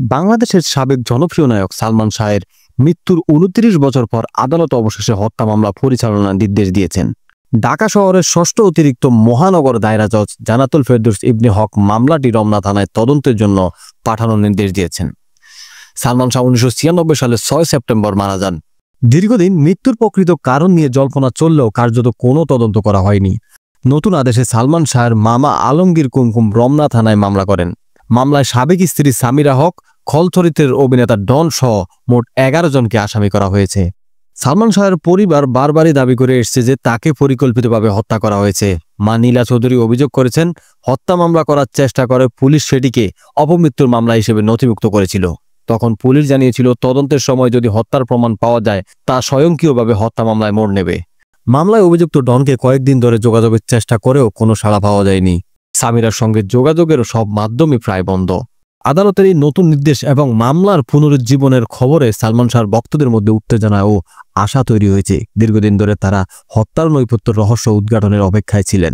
বাংলাদেশের সাবেক জনপ্রিয় নায়ক সালমান শাহের মৃত্যুর ২৯ বছর পর আদালত অবশেষে হত্যা মামলা পরিচালনার নির্দেশ দিয়েছেন। ঢাকা শহরের ষষ্ঠ অতিরিক্ত মহানগর দায়রা জজ জান্নাতুল ফেরদৌস ইবনে হক মামলাটি রমনা থানায় তদন্তের জন্য পাঠানোর নির্দেশ দিয়েছেন। সালমান শাহ ১৯৯৬ সালের ৬ সেপ্টেম্বর মারা যান। দীর্ঘদিন মৃত্যুর প্রকৃত কারণ নিয়ে জল্পনা চললেও কার্যত কোনো তদন্ত করা হয়নি। নতুন আদেশে সালমান শাহের মামা আলমগীর কুমকুম রমনা থানায় মামলা করেন। মামলায় সাবেক স্ত্রী সামিরা হক, খল চরিত্রের অভিনেতা ডন সহ মোট ১১ জনকে আসামি করা হয়েছে। সালমান শাহের পরিবার বারবারই দাবি করে এসেছে যে তাকে পরিকল্পিতভাবে হত্যা করা হয়েছে। মা নীলা চৌধুরী অভিযোগ করেছেন, হত্যা মামলা করার চেষ্টা করে পুলিশ সেটিকে অপমৃত্যুর মামলা হিসেবে নথিভুক্ত করেছিল। তখন পুলিশ জানিয়েছিল তদন্তের সময় যদি হত্যার প্রমাণ পাওয়া যায় তা স্বয়ংক্রিয়ভাবে হত্যা মামলায় মোড় নেবে। মামলায় অভিযুক্ত ডনকে কয়েকদিন ধরে যোগাযোগের চেষ্টা করেও কোনো সাড়া পাওয়া যায়নি। সামিরার সঙ্গে যোগাযোগেরও সব মাধ্যমই প্রায় বন্ধ। আদালতের এই নতুন নির্দেশ এবং মামলার পুনরুজ্জীবনের খবরে সালমান শাহর ভক্তদের মধ্যে উত্তেজনা ও আশা তৈরি হয়েছে। দীর্ঘদিন ধরে তারা হত্যার নৈপথ্য রহস্য উদ্ঘাটনের অপেক্ষায় ছিলেন।